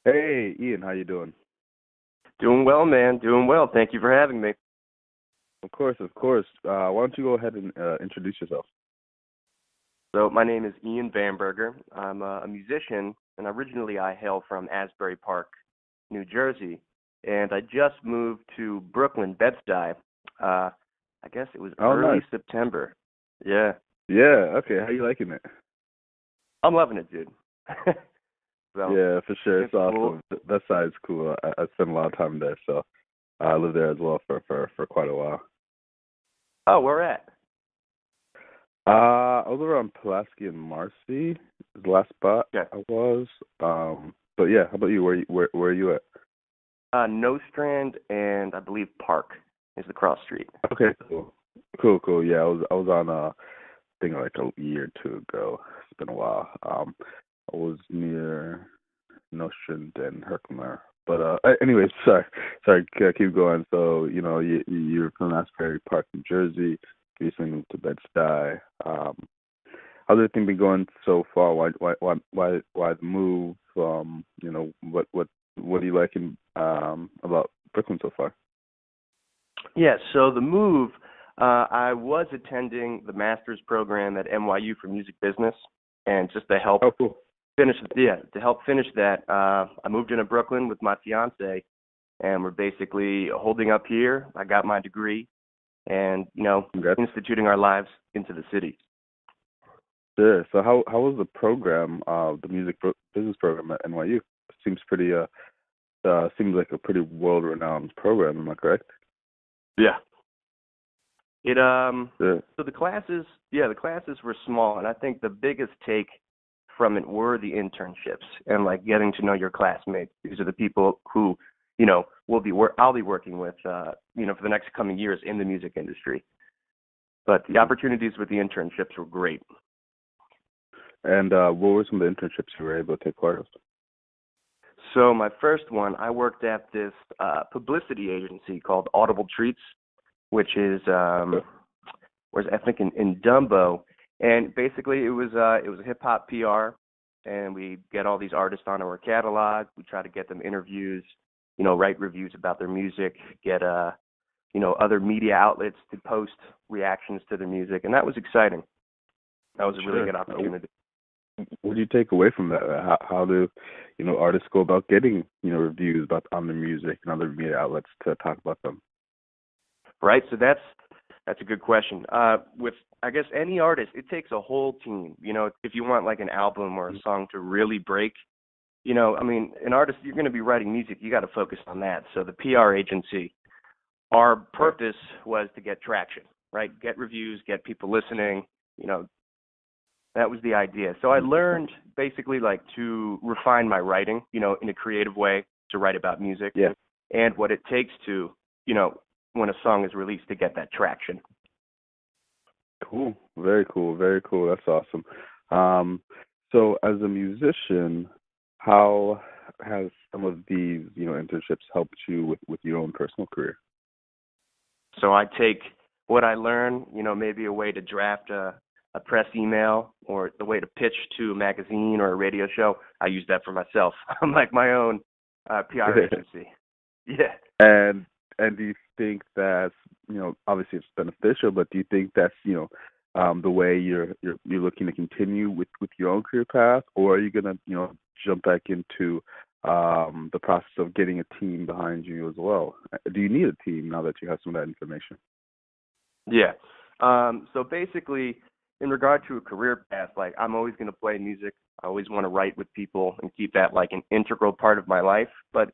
Hey, Ian, how you doing? Doing well, man. Doing well. Thank you for having me. Of course, of course. Why don't you go ahead and introduce yourself? So my name is Ian Bamberger. I'm a musician, and originally I hail from Asbury Park, New Jersey, and I just moved to Brooklyn, Bed-Stuy. I guess it was Oh, early nice. September. Yeah, Yeah, okay. How you liking it? I'm loving it, dude. So Yeah, for sure. It's it's cool. awesome. That side's cool. I spent a lot of time there, so I lived there as well for quite a while. Oh, where at? I was around Pulaski and Marcy, is the last spot Yeah. I was. But yeah, how about you? Where are you at? Nostrand and I believe Park is the cross street. Okay, cool. Yeah, I was on I think like a year or two ago. It's been a while. I was near Nostrand and Herkimer. But anyways, sorry, keep going. So you're from Asbury Park, New Jersey. Recently moved to Bed-Stuy. How's everything been going so far? Why the move? What are you liking about Brooklyn so far? Yeah, so the move, I was attending the master's program at NYU for Music Business, and just to help Oh, cool. finish that, I moved into Brooklyn with my fiance, and we're basically holding up here. I got my degree, and Congrats. instituting our lives into the city. Sure. So how was the program, the business program at NYU? Seems pretty seems like a pretty world-renowned program. Am I correct? Yeah. It Yeah. So the classes were small, and I think the biggest take from it were the internships and like getting to know your classmates. These are the people who, I'll be working with for the next coming years in the music industry. But the opportunities with the internships were great. And what were some of the internships you were able to take part of? So my first one, I worked at this publicity agency called Audible Treats, which is Okay. was I think in Dumbo, and basically it was a hip hop PR, and we get all these artists on our catalog. We try to get them interviews, write reviews about their music, get other media outlets to post reactions to their music, and that was exciting. That was a really Sure. good opportunity. What do you take away from that? How do artists go about getting reviews about on their music and other media outlets to talk about them? Right? So that's a good question. With I guess any artist, it takes a whole team. If you want like an album or a song to really break, an artist, you're going to be writing music. You got to focus on that. So the PR agency, our Right. purpose was to get traction, right? Get reviews, get people listening. You know, that was the idea. So I 100%. learned basically like to refine my writing, in a creative way to write about music Yeah. and what it takes to, you know, when a song is released to get that traction. Cool. Very cool. Very cool. That's awesome. Um, so as a musician, how has some of these internships helped you with your own personal career? So I take what I learn, maybe a way to draft a press email or the way to pitch to a magazine or a radio show. I use that for myself. I'm like my own PR agency. Yeah. And do you think that's obviously it's beneficial, but do you think that's the way you're looking to continue with your own career path, or are you gonna jump back into the process of getting a team behind you as well? Do you need a team now that you have some of that information? Yeah. So basically, in regard to a career path, like I'm always going to play music. I always want to write with people and keep that like an integral part of my life. But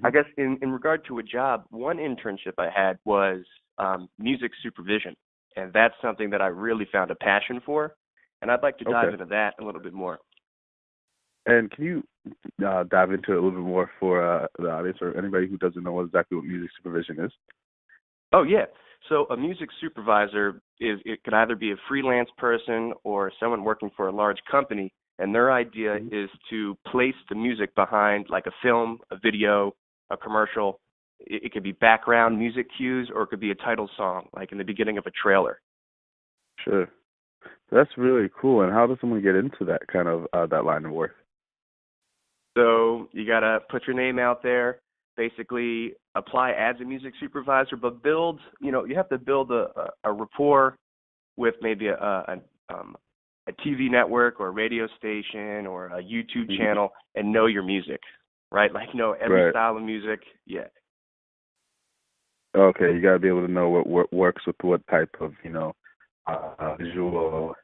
I Hmm. guess in regard to a job, one internship I had was music supervision. And that's something that I really found a passion for. And I'd like to dive Okay. into that a little bit more. And can you dive into it a little bit more for the audience or anybody who doesn't know exactly what music supervision is? Oh yeah. So a music supervisor it can either be a freelance person or someone working for a large company, and their idea Hmm. is to place the music behind like a film, a video, a commercial. It could be background music cues or it could be a title song, like in the beginning of a trailer. Sure. That's really cool. And how does someone get into that kind of that line of work? So you got to put your name out there, basically apply as a music supervisor, but build, you have to build a rapport with maybe a TV network or a radio station or a YouTube channel and know your music, right? Like know every style of music. Yeah. Okay, you got to be able to know what works with what type of, visual,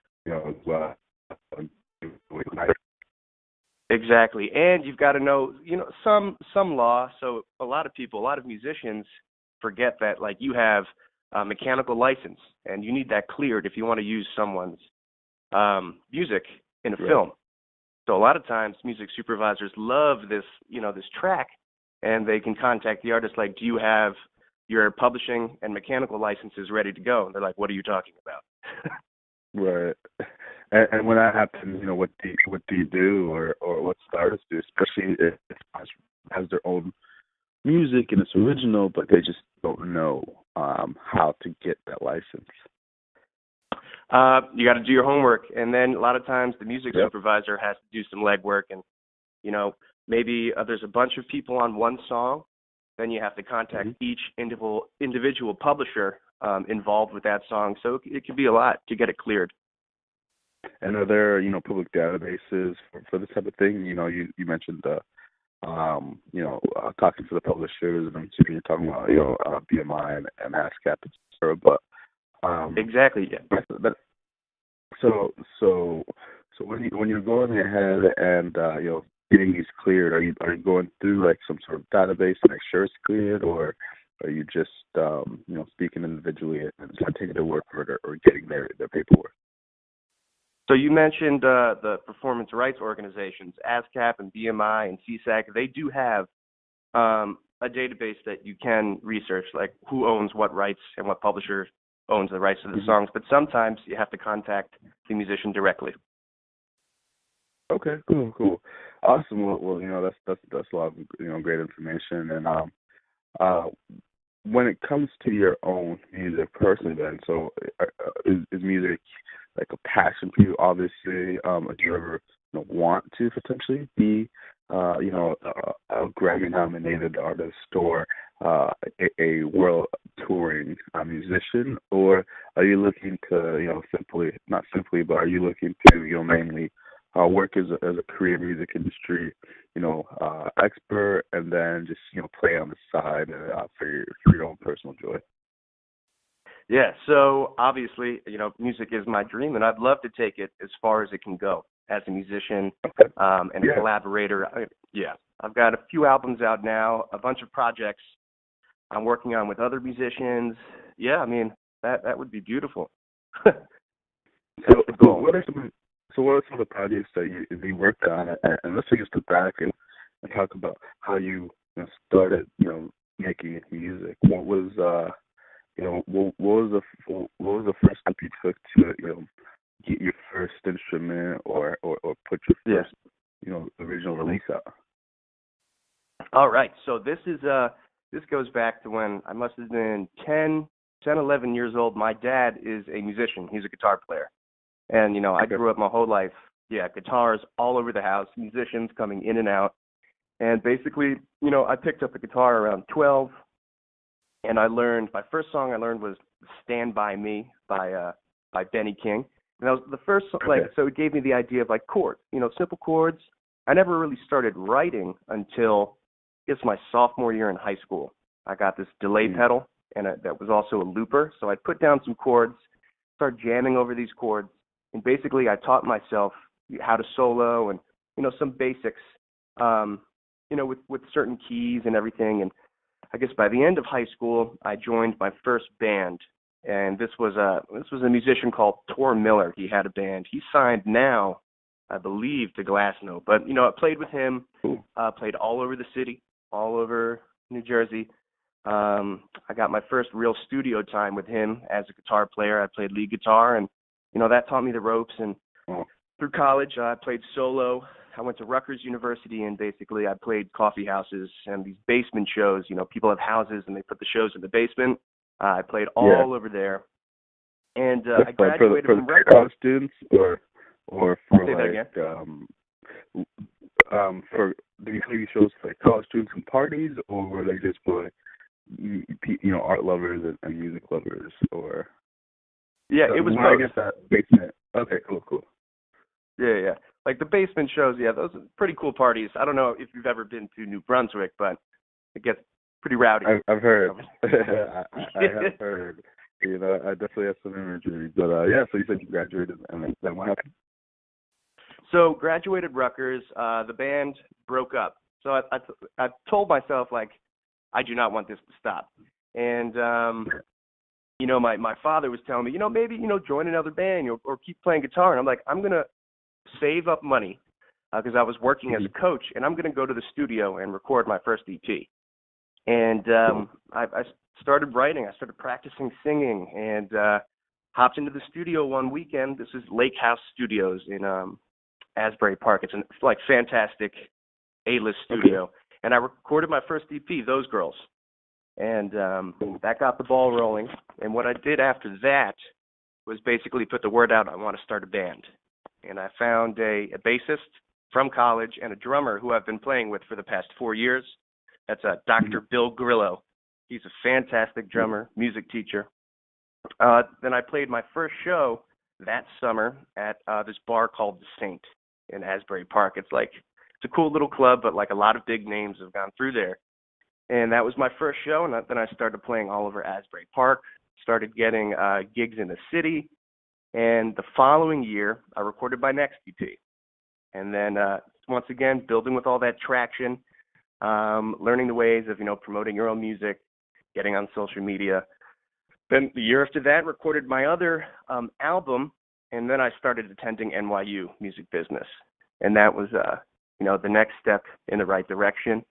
Exactly. And you've got to know, some law. So a lot of musicians forget that, like, you have a mechanical license and you need that cleared if you want to use someone's music in a film. So a lot of times music supervisors love this, this track, and they can contact the artist like, do you have your publishing and mechanical licenses ready to go? And they're like, what are you talking about? Right. And when that happens, what do you do, or what the artists do, especially if it has their own music and it's original, but they just don't know how to get that license? You got to do your homework, and then a lot of times the music supervisor has to do some legwork, and maybe there's a bunch of people on one song. Then you have to contact each individual publisher involved with that song. So it can be a lot to get it cleared. And are there, public databases for this type of thing? You mentioned, talking to the publishers, and I'm assuming you're talking about, BMI and ASCAP, etc. But exactly, yeah. But so when you're going ahead and getting these cleared, are you going through like some sort of database to make sure it's cleared, or are you just speaking individually and taking their word for it, or getting their paperwork? So you mentioned the performance rights organizations, ASCAP and BMI and CSAC. They do have a database that you can research, like who owns what rights and what publisher owns the rights to the songs. But sometimes you have to contact the musician directly. Okay, cool, awesome. Well, that's a lot of great information. And when it comes to your own music personally, then, so is music like a passion for you? Obviously, do you ever want to potentially be a Grammy nominated artist, or a world touring musician, or are you looking to not simply, but are you looking to mainly work as a career music industry expert, and then just play on the side for your own personal joy? Yeah, so obviously, music is my dream, and I'd love to take it as far as it can go as a musician and a collaborator. I've got a few albums out now, a bunch of projects I'm working on with other musicians. Yeah, I mean, that would be beautiful. So what are some of the projects that you worked on? And let's take a step back and talk about how you started, making music. What was what was the first step you took to get your first instrument or put your first original release out? All right, so this goes back to when I must have been 10, 11 years old. My dad is a musician. He's a guitar player. And, I grew up my whole life, guitars all over the house, musicians coming in and out. And basically, I picked up a guitar around 12, and my first song I learned was Stand By Me by Benny King. And that was the first, so it gave me the idea of, chords, simple chords. I never really started writing until, my sophomore year in high school. I got this delay pedal, and that was also a looper. So I put down some chords, started jamming over these chords, and basically I taught myself how to solo and, some basics, with certain keys and everything. And I guess by the end of high school, I joined my first band, and this was a musician called Tor Miller. He had a band. He's signed now, I believe, to Glassnote. But I played with him. Played all over the city, all over New Jersey. I got my first real studio time with him as a guitar player. I played lead guitar, and that taught me the ropes. And through college, I played solo. I went to Rutgers University, and basically I played coffee houses and these basement shows. People have houses, and they put the shows in the basement. I played all over there. And I graduated for from Rutgers. Students, or for Say that again? for do you play these shows for like college students and parties, or were they just for art lovers and music lovers, or? Yeah, it was I both. guess that basement. Okay, cool. Yeah. Like the basement shows, yeah, those are pretty cool parties. I don't know if you've ever been to New Brunswick, but it gets pretty rowdy. I've heard. I have heard. I definitely have some imagery. But yeah, so you said you graduated, and then what happened? So graduated Rutgers, the band broke up. So I told myself, like, I do not want this to stop. And my father was telling me, maybe join another band or keep playing guitar. And I'm like, I'm gonna save up money because I was working as a coach, and I'm gonna go to the studio and record my first EP. And I started writing. I started practicing singing, and hopped into the studio one weekend. This is Lake House Studios in Asbury Park. It's like fantastic A-list studio. Okay. And I recorded my first EP, Those Girls. And that got the ball rolling. And what I did after that was basically put the word out, I want to start a band. And I found a bassist from college and a drummer who I've been playing with for the past 4 years. That's Dr. Bill Grillo. He's a fantastic drummer, music teacher. Then I played my first show that summer at this bar called The Saint in Asbury Park. It's a cool little club, but like a lot of big names have gone through there. And that was my first show, and then I started playing all over Asbury Park, started getting gigs in the city, and the following year, I recorded my next EP. And then, once again, building with all that traction, learning the ways of, promoting your own music, getting on social media. Then the year after that, recorded my other album, and then I started attending NYU Music Business. And that was, the next step in the right direction.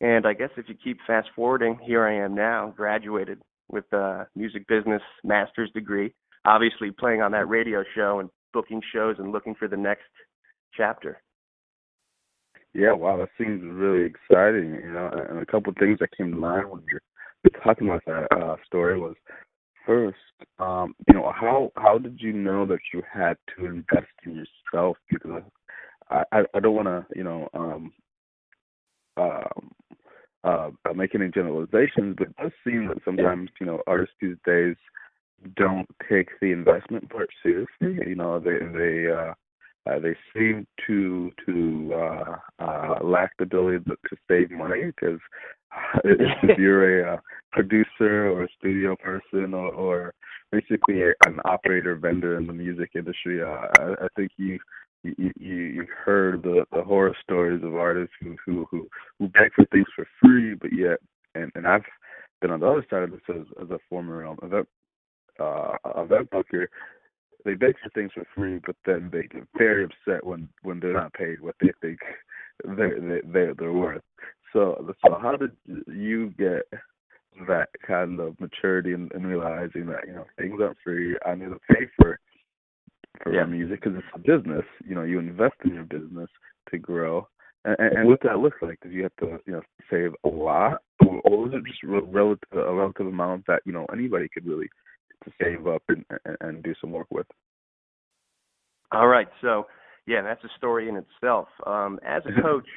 And I guess if you keep fast forwarding, here I am now, graduated with a music business master's degree, obviously playing on that radio show and booking shows and looking for the next chapter. Yeah, wow, that seems really exciting. And a couple of things that came to mind when you're talking about that story was, first, how did you know that you had to invest in yourself? Because I don't want to, make any generalizations, but it does seem that sometimes, artists these days don't take the investment part seriously. They seem to lack the ability to save money, because if you're a producer or a studio person or basically an operator vendor in the music industry, I think you heard the horror stories of artists who beg for things for free, but yet, and I've been on the other side of this as a former event booker. They beg for things for free, but then they get very upset when they're not paid what they think they're worth. So how did you get that kind of maturity and realizing that things aren't free? I need to pay for your music, because it's a business. You invest in your business to grow. And what that looks like? Did you have to save a lot, or was it just a relative amount that anybody could really to save up and do some work with? All right, so that's a story in itself. As a coach,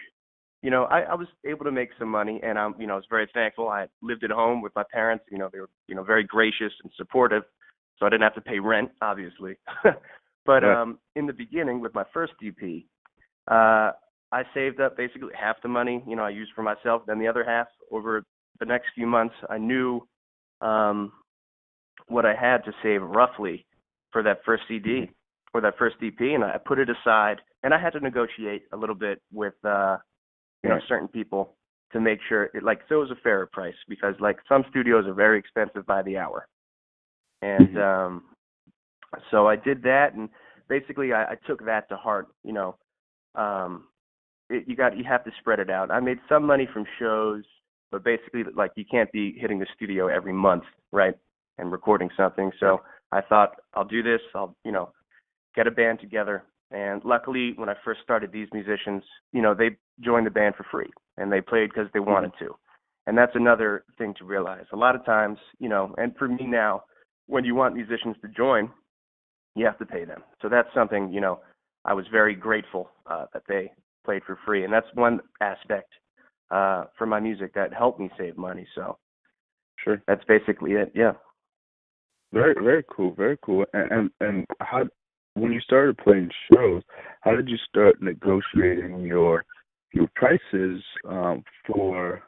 I was able to make some money, and I was very thankful. I lived at home with my parents. They were very gracious and supportive, so I didn't have to pay rent, obviously. But in the beginning, with my first EP, I saved up basically half the money, I used for myself. Then the other half, over the next few months, I knew what I had to save roughly for that first CD or that first EP, and I put it aside. And I had to negotiate a little bit with certain people to make sure it was a fairer price, because some studios are very expensive by the hour. And so I did that, and basically I took that to heart. You have to spread it out. I made some money from shows, but basically you can't be hitting the studio every month, right, and recording something. So I thought, I'll do this. I'll get a band together. And luckily, when I first started, these musicians, they joined the band for free, and they played because they wanted to. And that's another thing to realize. A lot of times, and for me now, when you want musicians to join, you have to pay them. So that's something, I was very grateful that they played for free, and that's one aspect for my music that helped me save money. So Sure. that's basically it. Yeah. Very, very cool, very cool. And how, when you started playing shows, how did you start negotiating your prices for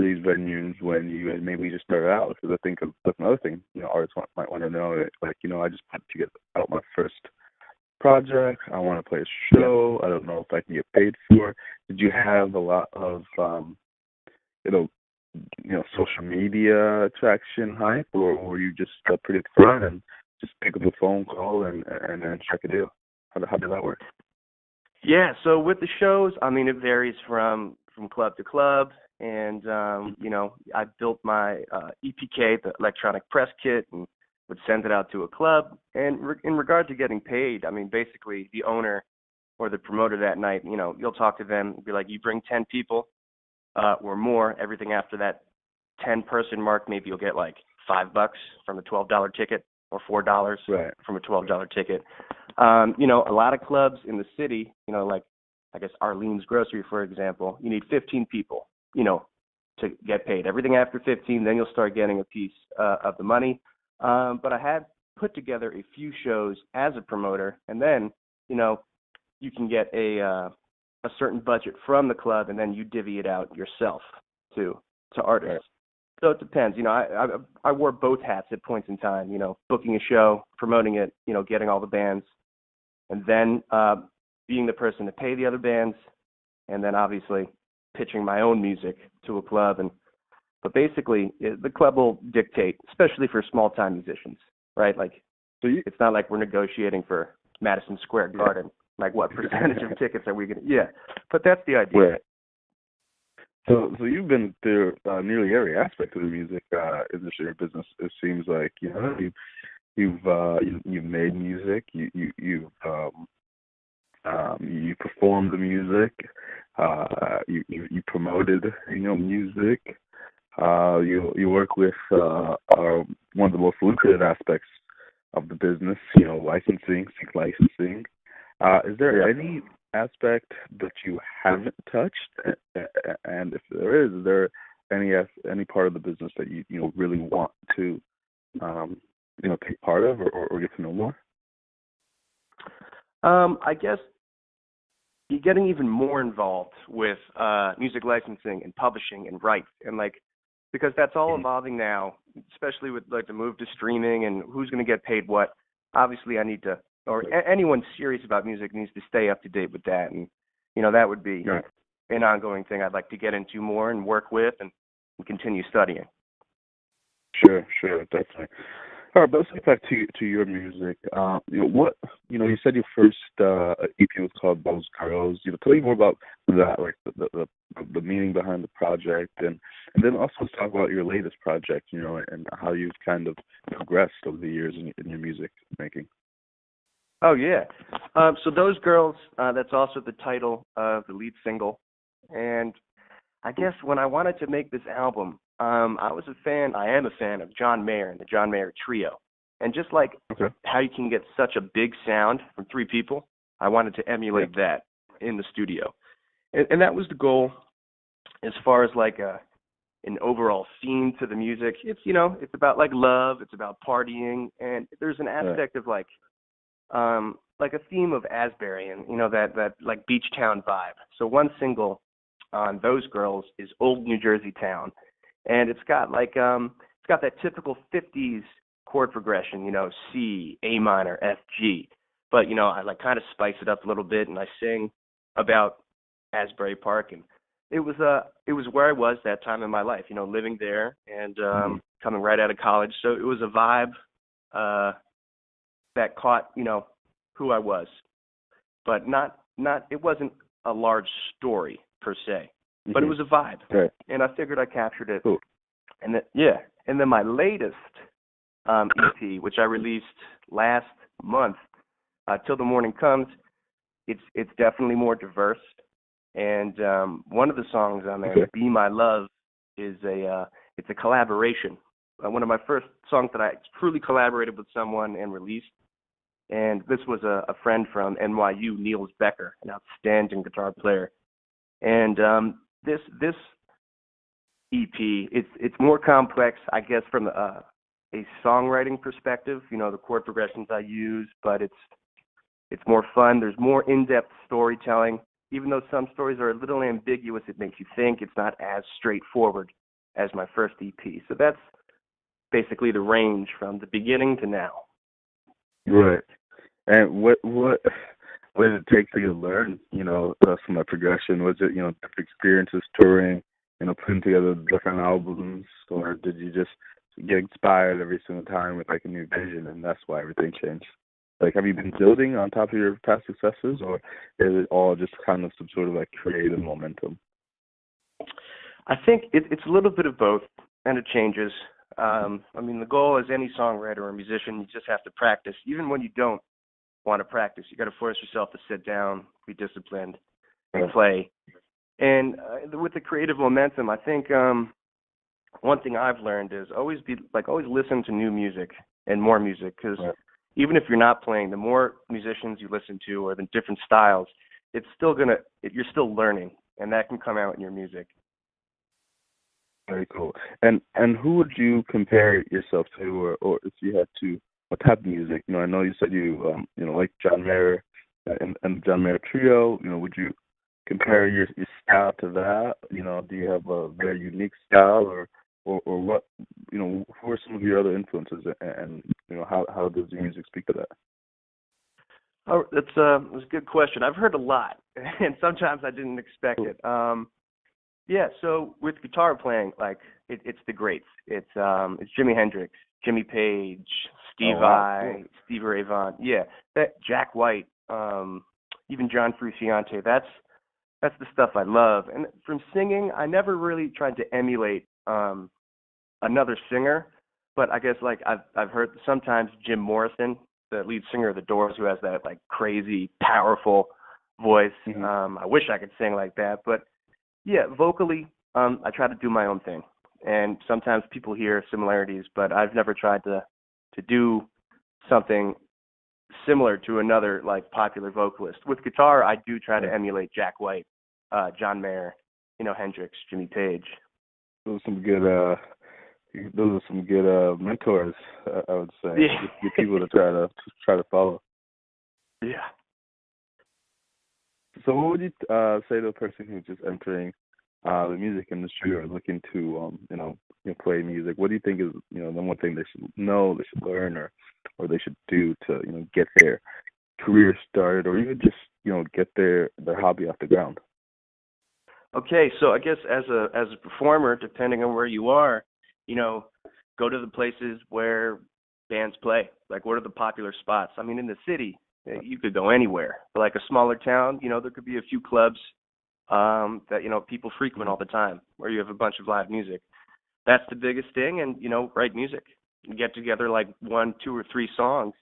these venues when you had maybe just started out? Because I think that's another thing, artists might want to know. Like, I just put together out my first project. I want to play a show. I don't know if I can get paid for it. Did you have a lot of social media traction hype, or were you just pretty upfront and just pick up the phone call and then check a deal? How did that work? Yeah, so with the shows, I mean, it varies from club to club, and I built my EPK, the electronic press kit, and would send it out to a club. And in regard to getting paid, I mean, basically the owner or the promoter that night, you'll talk to them and be like, you bring 10 people or more. Everything after that 10-person mark, maybe you'll get like $5 from a $12 ticket or $4 from a $12 ticket. A lot of clubs in the city, like I guess Arlene's Grocery, for example, you need 15 people, to get paid. Everything after 15, then you'll start getting a piece of the money. But I had put together a few shows as a promoter, and then, you can get a certain budget from the club, and then you divvy it out yourself to artists. Right. So it depends. I wore both hats at points in time, booking a show, promoting it, getting all the bands, and then being the person to pay the other bands, and then obviously pitching my own music to a club. But basically, the club will dictate, especially for small-time musicians, right? Like, it's not like we're negotiating for Madison Square Garden. Like, what percentage of tickets are we going to? Yeah, but that's the idea. Right. So you've been through nearly every aspect of the music industry or business. It seems like you've made music, you performed the music, you promoted music. You work with one of the most lucrative aspects of the business, licensing, sync licensing. Is there any aspect that you haven't touched, and if there is there any part of the business that you really want to take part of or get to know more? I guess you're getting even more involved with music licensing and publishing and rights, and because that's all evolving now, especially with the move to streaming and who's going to get paid what. Obviously, I need to, or anyone serious about music needs to stay up to date with that, and that would be an ongoing thing I'd like to get into more and work with and continue studying. Sure, definitely. All right, but let's get back to your music. You said your first EP was called Those Girls. Tell me more about that, like the meaning behind the project, and then also let's talk about your latest project, and how you've kind of progressed over the years in your music making. Oh yeah, so Those Girls, that's also the title of the lead single, and I guess when I wanted to make this album, I am a fan of John Mayer and the John Mayer Trio. And just like how you can get such a big sound from three people, I wanted to emulate that in the studio. And that was the goal as far as an overall theme to the music. It's, it's about love, it's about partying, and there's an aspect of a theme of Asbury and, that beach town vibe. So one single on Those Girls is Old New Jersey Town. And it's got that typical 50s chord progression, C, A minor, F, G. But, I kind of spice it up a little bit, and I sing about Asbury Park. And it was where I was that time in my life, living there and coming right out of college. So it was a vibe that caught, who I was. But it wasn't a large story per se. But it was a vibe, and I figured I captured it. Cool. And then my latest EP, which I released last month, Till the Morning Comes, it's definitely more diverse. And one of the songs on there, Be My Love, it's a collaboration. One of my first songs that I truly collaborated with someone and released. And this was a friend from NYU, Niels Becker, an outstanding guitar player. And this EP, it's more complex, I guess, from a songwriting perspective. You know, the chord progressions I use, but it's more fun. There's more in-depth storytelling. Even though some stories are a little ambiguous, it makes you think. It's not as straightforward as my first EP. So that's basically the range from the beginning to now. Right. And what did it take for you to learn, from that progression? Was it, different experiences touring, putting together different albums, or did you just get inspired every single time with like a new vision and that's why everything changed? Like, have you been building on top of your past successes, or is it all just kind of some sort of like creative momentum? I think it's a little bit of both, and it changes. The goal as any songwriter or musician, you just have to practice. Even when you don't want to practice, you got to force yourself to sit down, be disciplined, and play. And with the creative momentum, I think one thing I've learned is always listen to new music and more music, because even if you're not playing, the more musicians you listen to or the different styles, you're still learning, and that can come out in your music. Very cool. And who would you compare yourself to, or if you had to, what type of music? I know you said you like John Mayer and John Mayer Trio. Would you compare your style to that? Do you have a very unique style, or what? Who are some of your other influences, and how does your music speak to that? Oh, that's a good question. I've heard a lot, and sometimes I didn't expect it. So with guitar playing, like it's the greats. It's Jimi Hendrix, Jimmy Page, Steve Vai, Stevie Ray Vaughan. Yeah, that Jack White, even John Frusciante. That's the stuff I love. And from singing, I never really tried to emulate another singer, but I guess like I've heard sometimes Jim Morrison, the lead singer of the Doors, who has that like crazy, powerful voice. I wish I could sing like that, but yeah, vocally, I try to do my own thing. And sometimes people hear similarities, but I've never tried to do something similar to another like popular vocalist. With guitar, I do try to emulate Jack White, John Mayer, Hendrix, Jimmy Page. Those are some good mentors, I would say. Yeah. Good people to try to follow. Yeah. So what would you say to a person who's just entering the music industry or looking to play music? What do you think is the one thing they should know, they should learn, or they should do to get their career started, or even just get their hobby off the ground? Okay, so I guess as a performer, depending on where you are, go to the places where bands play. Like, what are the popular spots? I mean, in the city, you could go anywhere. But like a smaller town, there could be a few clubs that people frequent all the time, where you have a bunch of live music. That's the biggest thing. And write music. You get together like 1, 2, or 3 songs,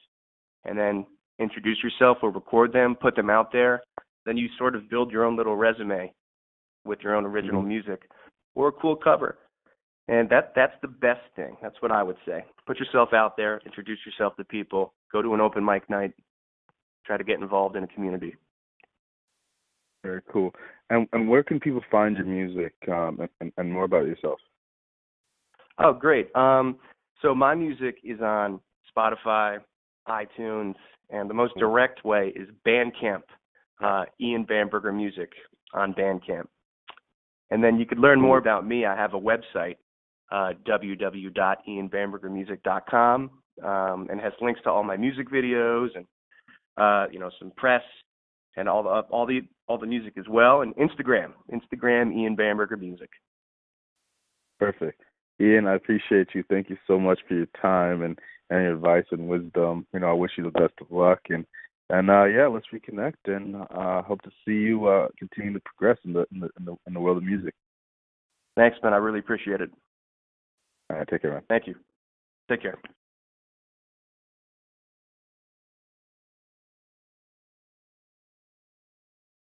and then introduce yourself or record them, put them out there. Then you sort of build your own little resume with your own original music or a cool cover. And that's the best thing. That's what I would say. Put yourself out there, introduce yourself to people, go to an open mic night, try to get involved in a community. Very cool. And where can people find your music and more about yourself? Oh, great. So my music is on Spotify, iTunes, and the most direct way is Bandcamp, Ian Bamberger Music on Bandcamp. And then you could learn more about me. I have a website, www.ianbambergermusic.com, and has links to all my music videos and some press and all the music as well, and Instagram Ian Bamberger Music. Perfect. Ian, I appreciate you. Thank you so much for your time and your advice and wisdom. I wish you the best of luck, and let's reconnect, and hope to see you continue to progress in the world of music. Thanks, man. I really appreciate it. All right, take care, man. Thank you. Take care.